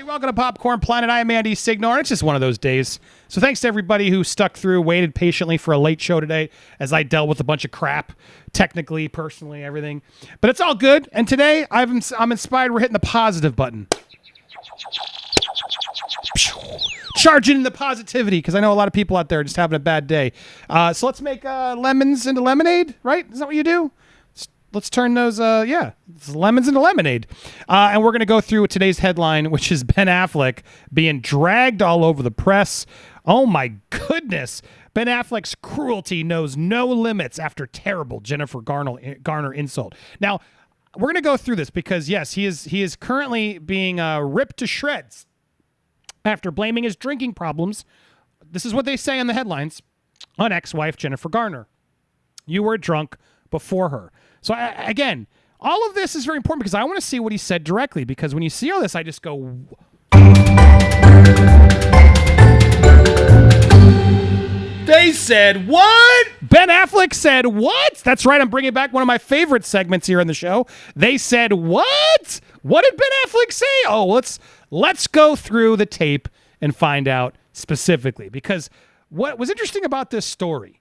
Welcome to Popcorn Planet. I am Andy Signore, and it's just one of those days. So thanks to everybody who stuck through, waited patiently for a late show today as I dealt with a bunch of crap, technically, personally, everything. But it's all good, and today I'm inspired. We're hitting the positive button. Charging into positivity, because I know a lot of people out there are just having a bad day. So let's make lemons into lemonade, right? Is that what you do? Let's turn those, lemons into lemonade. And we're going to go through today's headline, which is Ben Affleck being dragged all over the press. Oh, my goodness. Ben Affleck's cruelty knows no limits after terrible Jennifer Garner insult. Now, we're going to go through this because, yes, he is currently being ripped to shreds after blaming his drinking problems. This is what they say in the headlines on ex-wife Jennifer Garner. You were drunk before her. So, again, all of this is very important because I want to see what he said directly, because when you see all this, I just go... They said what? Ben Affleck said what? That's right, I'm bringing back one of my favorite segments here on the show. They said what? What did Ben Affleck say? Oh, let's go through the tape and find out specifically, because what was interesting about this story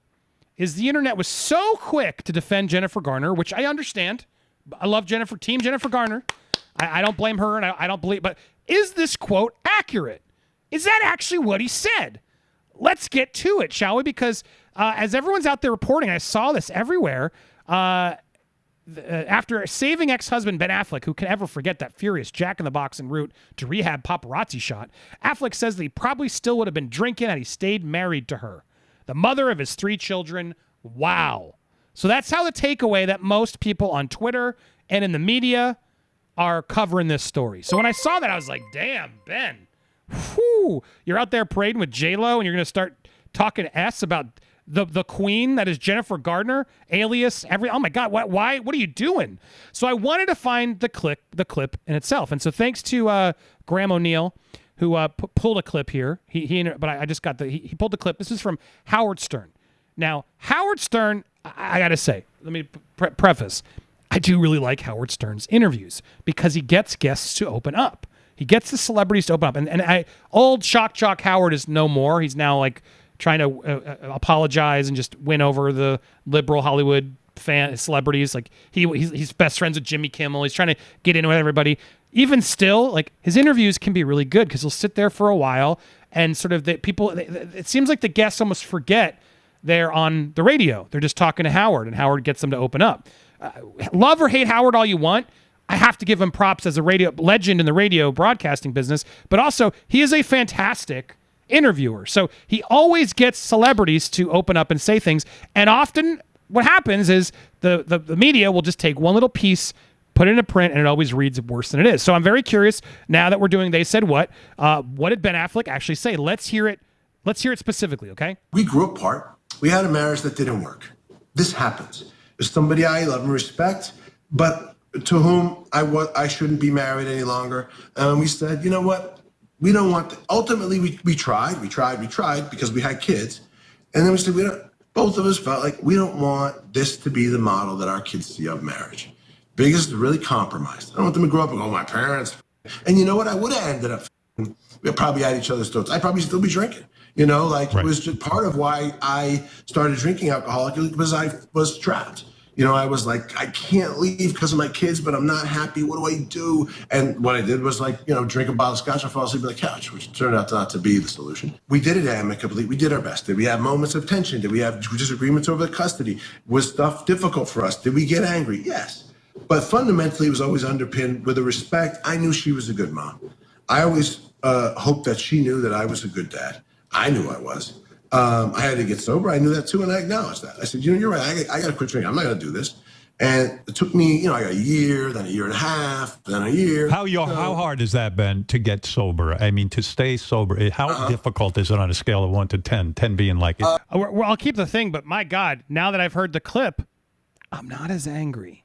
is the internet was so quick to defend Jennifer Garner, which I understand. I love Team Jennifer Garner. I don't blame her, and I don't believe. But is this quote accurate? Is that actually what he said? Let's get to it, shall we? Because as everyone's out there reporting, I saw this everywhere. After saving ex-husband Ben Affleck, who can ever forget that furious jack-in-the-box en route to rehab paparazzi shot, Affleck says that he probably still would have been drinking had he stayed married to her, the mother of his 3 children. Wow. So that's how the takeaway that most people on Twitter and in the media are covering this story. So when I saw that, I was like, damn, Ben. Whew. You're out there parading with J-Lo and you're going to start talking S about the queen that is Jennifer Garner, alias oh my God, why? What are you doing? So I wanted to find the clip in itself. And so thanks to Graham O'Neill, who pulled a clip here. I just got he pulled the clip. This is from Howard Stern. Now, Howard Stern, I got to say, let me preface, I do really like Howard Stern's interviews because he gets guests to open up. He gets the celebrities to open up. And old Shock Jock Howard is no more. He's now like trying to apologize and just win over the liberal Hollywood celebrities. Like he's best friends with Jimmy Kimmel. He's trying to get in with everybody. Even still, like his interviews can be really good because he'll sit there for a while and sort of it seems like the guests almost forget they're on the radio. They're just talking to Howard, and Howard gets them to open up. Love or hate Howard all you want. I have to give him props as a radio legend in the radio broadcasting business, but also he is a fantastic interviewer. So he always gets celebrities to open up and say things. And often what happens is the media will just take one little piece, put it in a print, and it always reads worse than it is. So I'm very curious now that we're doing They Said What did Ben Affleck actually say? Let's hear it. Let's hear it specifically, okay? We grew apart. We had a marriage that didn't work. This happens. There's somebody I love and respect, but to whom I shouldn't be married any longer. And we said, you know what? We don't want ultimately, we tried because we had kids. And then we said, both of us felt like we don't want this to be the model that our kids see of marriage. Biggest, really compromised. I don't want them to grow up and go, my parents. And you know what? I would have ended up, we're probably at each other's throats. I'd probably still be drinking. Right. It was just part of why I started drinking alcohol, because I was trapped. I was like, I can't leave because of my kids, but I'm not happy. What do I do? And what I did was drink a bottle of scotch and fall asleep on the couch, which turned out not to be the solution. We did it amicably. We did our best. Did we have moments of tension? Did we have disagreements over the custody? Was stuff difficult for us? Did we get angry? Yes. But fundamentally, it was always underpinned with a respect. I knew she was a good mom. I always hoped that she knew that I was a good dad. I knew I was. I had to get sober. I knew that too, and I acknowledged that. I said, you're right. I got to quit drinking. I'm not going to do this. And it took me, I got a year, then a year and a half, then a year. How hard has that been to get sober? I mean, to stay sober. How difficult is it on a scale of 1 to 10? 10 being like it. Well, I'll keep the thing, but my God, now that I've heard the clip, I'm not as angry.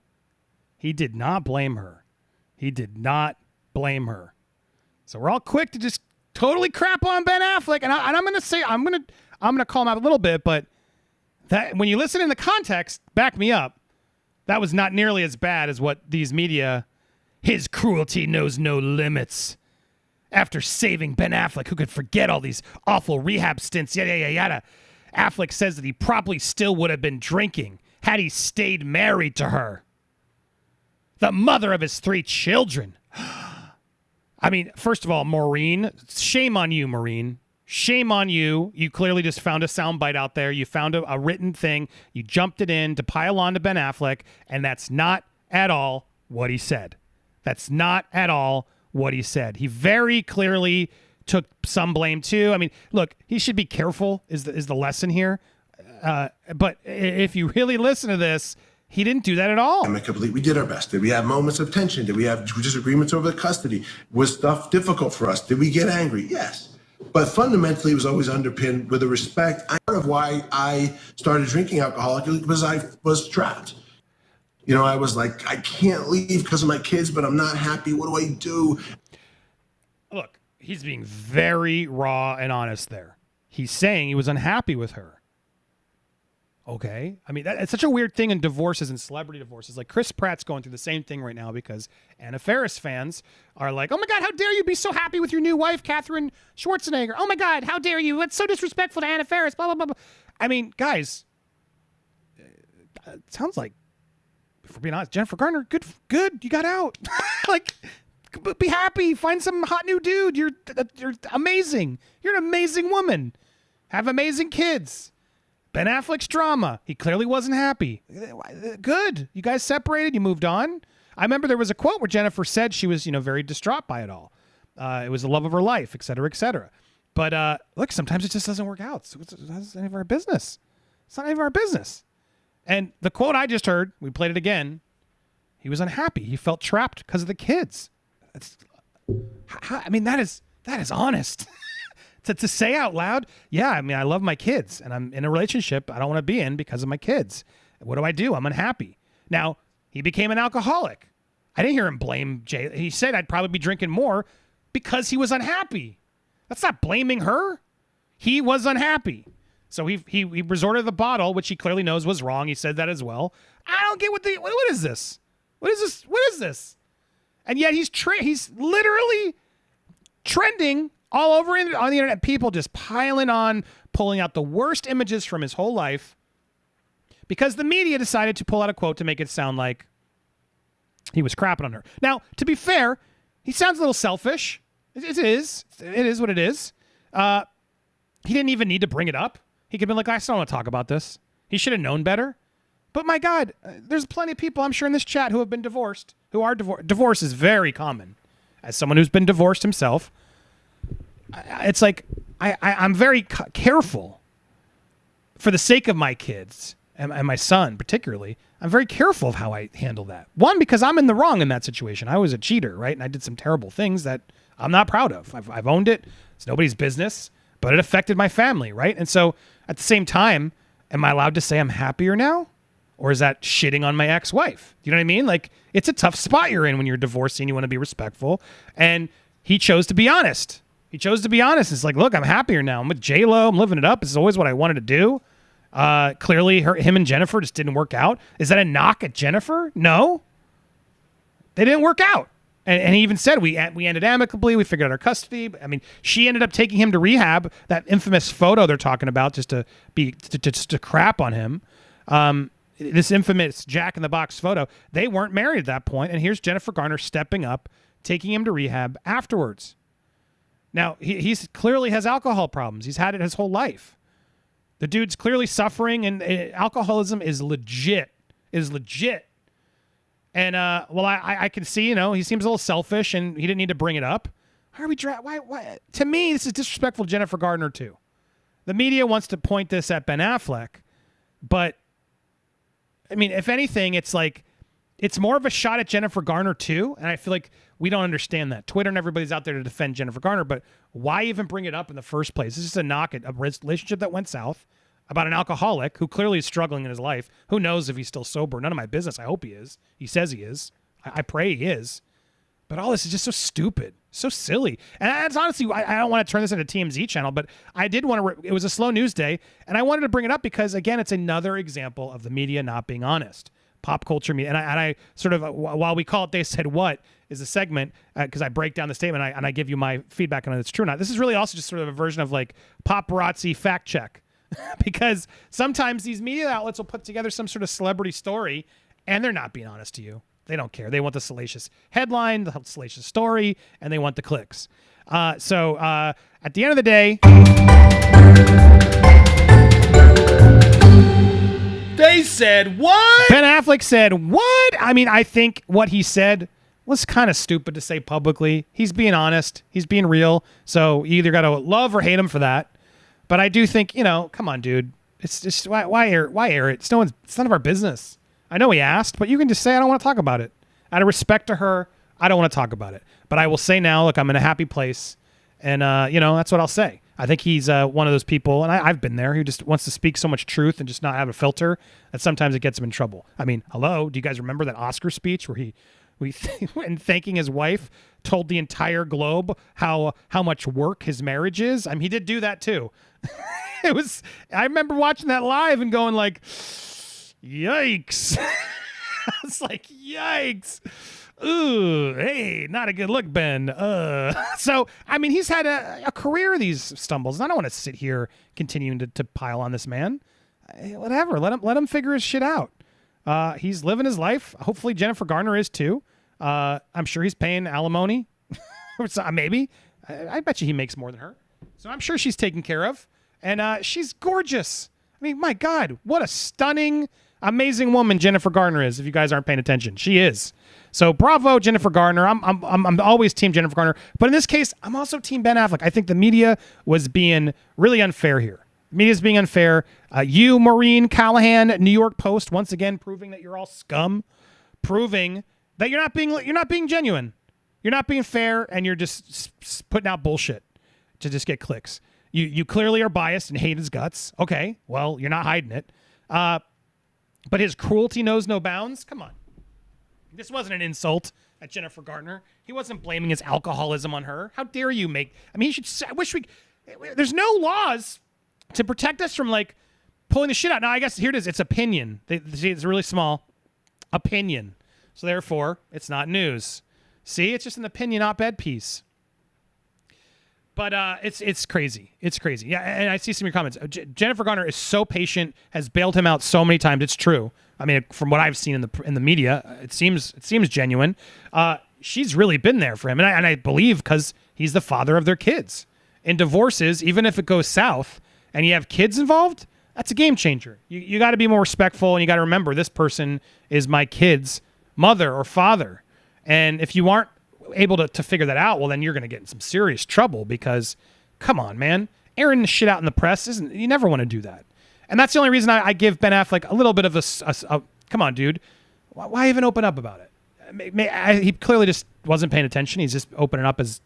He did not blame her. So we're all quick to just totally crap on Ben Affleck, and I'm going to say I'm going to call him out a little bit, but that when you listen in the context, back me up. That was not nearly as bad as what these media. His cruelty knows no limits. After saving Ben Affleck, who could forget all these awful rehab stints, yada, yada, yada, Affleck says that he probably still would have been drinking had he stayed married to her, the mother of his 3 children. I mean, first of all, Maureen, shame on you, Maureen. Shame on you. You clearly just found a soundbite out there. You found a written thing. You jumped it in to pile on to Ben Affleck, and that's not at all what he said. That's not at all what he said. He very clearly took some blame too. I mean, look, he should be careful is the lesson here. But if you really listen to this, he didn't do that at all. We did our best. Did we have moments of tension? Did we have disagreements over the custody? Was stuff difficult for us? Did we get angry? Yes. But fundamentally, it was always underpinned with a respect. Part of why I started drinking alcohol because I was trapped. You know, I was like, I can't leave because of my kids, but I'm not happy. What do I do? Look, he's being very raw and honest there. He's saying he was unhappy with her. Okay. I mean, it's such a weird thing in divorces and celebrity divorces. Like Chris Pratt's going through the same thing right now because Anna Faris fans are like, oh my God, how dare you be so happy with your new wife, Katherine Schwarzenegger? Oh my God, how dare you? It's so disrespectful to Anna Faris, blah, blah, blah, blah. I mean, guys, it sounds like, if we're being honest, Jennifer Garner, good, you got out. Like, be happy, find some hot new dude. You're amazing. You're an amazing woman. Have amazing kids. Ben Affleck's drama. He clearly wasn't happy. Good. You guys separated. You moved on. I remember there was a quote where Jennifer said she was, very distraught by it all. It was the love of her life, et cetera, et cetera. But look, sometimes it just doesn't work out. So it's not any of our business. It's not any of our business. And the quote I just heard, we played it again. He was unhappy. He felt trapped because of the kids. That is honest. To say out loud, yeah, I mean, I love my kids and I'm in a relationship I don't want to be in because of my kids. What do? I'm unhappy. Now, he became an alcoholic. I didn't hear him blame Jay. He said I'd probably be drinking more because he was unhappy. That's not blaming her. He was unhappy. So he resorted to the bottle, which he clearly knows was wrong. He said that as well. I don't get what is this? What is this? And yet he's literally trending all over on the internet, people just piling on, pulling out the worst images from his whole life because the media decided to pull out a quote to make it sound like he was crapping on her. Now, to be fair, he sounds a little selfish. It is what it is. He didn't even need to bring it up. He could have been like, I still don't want to talk about this. He should have known better. But my God, there's plenty of people I'm sure in this chat who have been divorced, who are divorced. Divorce is very common. As someone who's been divorced himself, it's like I'm very careful for the sake of my kids and my son particularly. I'm very careful of how I handle that. One, because I'm in the wrong in that situation. I was a cheater, right? And I did some terrible things that I'm not proud of. I've owned it. It's nobody's business, but it affected my family, right? And so at the same time, am I allowed to say I'm happier now? Or is that shitting on my ex-wife? You know what I mean? Like, it's a tough spot you're in when you're divorcing. You want to be respectful. And he chose to be honest. It's like, look, I'm happier now. I'm with J-Lo. I'm living it up. This is always what I wanted to do. Clearly, him and Jennifer just didn't work out. Is that a knock at Jennifer? No. They didn't work out. And he even said, we ended amicably. We figured out our custody. I mean, she ended up taking him to rehab. That infamous photo they're talking about just to crap on him. This infamous Jack in the Box photo. They weren't married at that point. And here's Jennifer Garner stepping up, taking him to rehab afterwards. Now, he's clearly has alcohol problems. He's had it his whole life. The dude's clearly suffering, and alcoholism is legit. And, I can see, he seems a little selfish, and he didn't need to bring it up. Why are we why? To me, this is disrespectful to Jennifer Garner, too. The media wants to point this at Ben Affleck, but, I mean, if anything, it's like, it's more of a shot at Jennifer Garner, too, and I feel like we don't understand that. Twitter and everybody's out there to defend Jennifer Garner, but why even bring it up in the first place? It's just a knock at a relationship that went south about an alcoholic who clearly is struggling in his life. Who knows if he's still sober? None of my business. I hope he is. He says he is. I pray he is. But all this is just so stupid, so silly. And it's honestly, I don't want to turn this into a TMZ channel, but I did want to, it was a slow news day, and I wanted to bring it up because, again, it's another example of the media not being honest. pop culture media. And I sort of, while we call it They Said What, is a segment, because I break down the statement and I give you my feedback on if it's true or not. This is really also just sort of a version of like Paparazzi Fact Check. Because sometimes these media outlets will put together some sort of celebrity story and they're not being honest to you. They don't care. They want the salacious headline, the salacious story, and they want the clicks. So at the end of the day, they said what? Ben Affleck said what? I mean, I think what he said was kind of stupid to say publicly. He's being honest. He's being real. So you either got to love or hate him for that. But I do think, come on, dude. It's just why air it? It's none of our business. I know he asked, but you can just say I don't want to talk about it. Out of respect to her, I don't want to talk about it. But I will say now, look, I'm in a happy place, and that's what I'll say. I think he's one of those people, and I've been there, who just wants to speak so much truth and just not have a filter that sometimes it gets him in trouble. I mean, hello, do you guys remember that Oscar speech where in thanking his wife, told the entire globe how much work his marriage is? I mean, he did do that too. I remember watching that live and going like, yikes. It's like, yikes. Ooh, hey, not a good look, Ben. So, I mean, he's had a career of these stumbles. I don't want to sit here continuing to pile on this man. Whatever. Let him figure his shit out. He's living his life. Hopefully Jennifer Garner is too. I'm sure he's paying alimony. Maybe. I bet you he makes more than her. So I'm sure she's taken care of. And she's gorgeous. I mean, my God, what a stunning, amazing woman Jennifer Garner is, if you guys aren't paying attention. She is. So bravo, Jennifer Garner. I'm always Team Jennifer Garner. But in this case, I'm also Team Ben Affleck. I think the media was being really unfair here. Media's being unfair. You, Maureen Callahan, New York Post, once again proving that you're all scum, proving that you're not being genuine. You're not being fair, and you're just putting out bullshit to just get clicks. You clearly are biased and hate his guts. Okay, well, you're not hiding it. But his cruelty knows no bounds. Come on. This wasn't an insult at Jennifer Garner. He wasn't blaming his alcoholism on her. How dare you make... I mean, there's no laws to protect us from, like, pulling the shit out. Now, I guess here it is. It's opinion. See, it's really small. Opinion. So, therefore, it's not news. See, it's just an opinion op-ed piece. But it's crazy. It's crazy. Yeah, and I see some of your comments. Jennifer Garner is so patient, has bailed him out so many times. It's true. I mean, from what I've seen in the media, it seems genuine. She's really been there for him, and I believe because he's the father of their kids. In divorces, even if it goes south and you have kids involved, that's a game changer. You got to be more respectful, and you got to remember this person is my kid's mother or father. And if you aren't able to figure that out, well, then you're going to get in some serious trouble because, come on, man, airing the shit out in the press you never want to do that. And that's the only reason I give Ben Affleck a little bit of a come on, dude, why even open up about it? He clearly just wasn't paying attention. He's just opening up as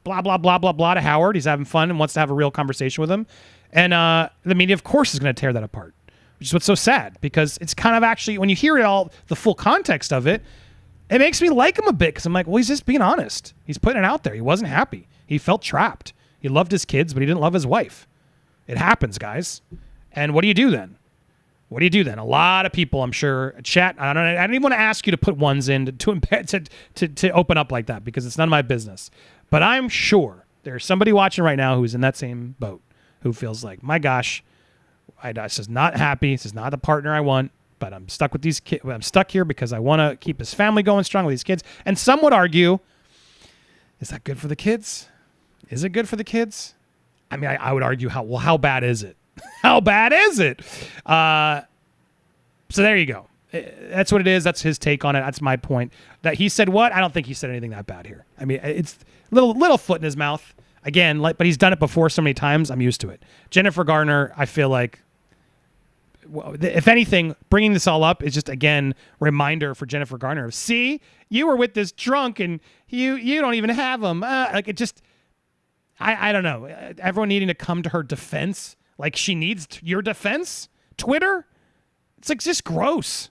blah, blah, blah, blah, blah to Howard. He's having fun and wants to have a real conversation with him. And the media, of course, is going to tear that apart, which is what's so sad because it's kind of actually, when you hear it all, the full context of it, it makes me like him a bit because I'm like, well, he's just being honest. He's putting it out there. He wasn't happy. He felt trapped. He loved his kids, but he didn't love his wife. It happens, guys. And what do you do then? What do you do then? A lot of people, I'm sure, chat. I don't even want to ask you to put ones in to open up like that because it's none of my business. But I'm sure there's somebody watching right now who's in that same boat who feels like, my gosh, this is not happy. This is not the partner I want. But I'm stuck with these kids. I'm stuck here because I want to keep his family going strong with these kids. And some would argue, is that good for the kids? Is it good for the kids? I mean, I would argue, how bad is it? How bad is it? So there you go. That's what it is. That's his take on it. That's my point. That he said what? I don't think he said anything that bad here. I mean, it's little foot in his mouth. Again, but he's done it before so many times. I'm used to it. Jennifer Garner, I feel like, if anything, bringing this all up is just, again, reminder for Jennifer Garner of, see, you were with this drunk and you don't even have him. Like, it just, I don't know. Everyone needing to come to her defense, like she needs your defense. Twitter, it's like just gross.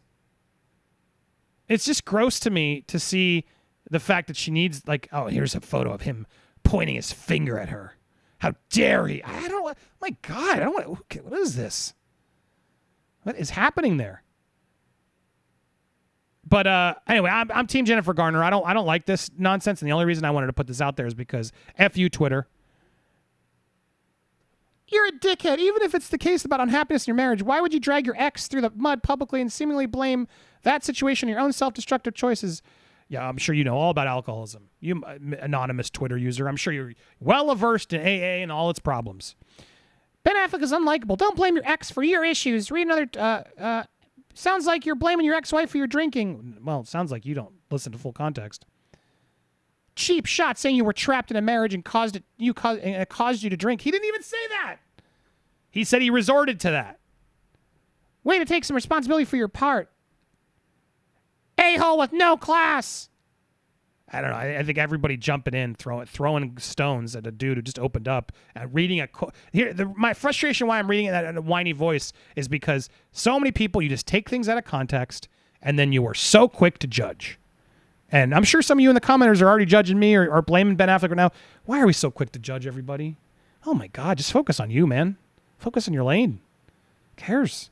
It's just gross to me to see the fact that she needs, like, oh, here's a photo of him pointing his finger at her. How dare he? I don't, my God, I don't want, what is this? What is happening there? But anyway, I'm Team Jennifer Garner. I don't like this nonsense, and the only reason I wanted to put this out there is because F you, Twitter. You're a dickhead. Even if it's the case about unhappiness in your marriage, why would you drag your ex through the mud publicly and seemingly blame that situation on your own self-destructive choices? Yeah, I'm sure you know all about alcoholism. You anonymous Twitter user. I'm sure you're well-versed in AA and all its problems. Ben Affleck is unlikable. Don't blame your ex for your issues. Read another... sounds like you're blaming your ex-wife for your drinking. Well, it sounds like you don't listen to full context. Cheap shot saying you were trapped in a marriage and caused you to drink. He didn't even say that. He said he resorted to that. Way to take some responsibility for your part. A-hole with no class. I don't know. I think everybody jumping in, throwing stones at a dude who just opened up and reading a quote. My frustration why I'm reading it in a whiny voice is because so many people, you just take things out of context and then you are so quick to judge. And I'm sure some of you in the commenters are already judging me or blaming Ben Affleck right now. Why are we so quick to judge everybody? Oh my God, just focus on you, man. Focus on your lane. Who cares?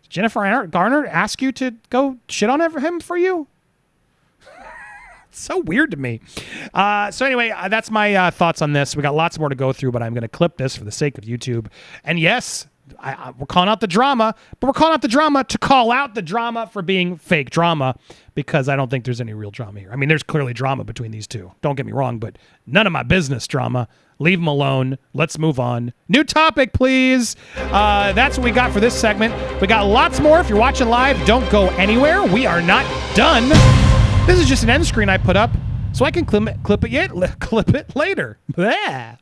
Did Jennifer Garner ask you to go shit on him for you? It's so weird to me. So anyway, that's my thoughts on this. We got lots more to go through, but I'm going to clip this for the sake of YouTube. And yes, we're calling out the drama, but we're calling out the drama to call out the drama for being fake drama, because I don't think there's any real drama here. I mean, there's clearly drama between these two. Don't get me wrong, but none of my business drama. Leave them alone. Let's move on. New topic, please. That's what we got for this segment. We got lots more. If you're watching live, don't go anywhere. We are not done. This is just an end screen I put up so I can clip it later. Blah.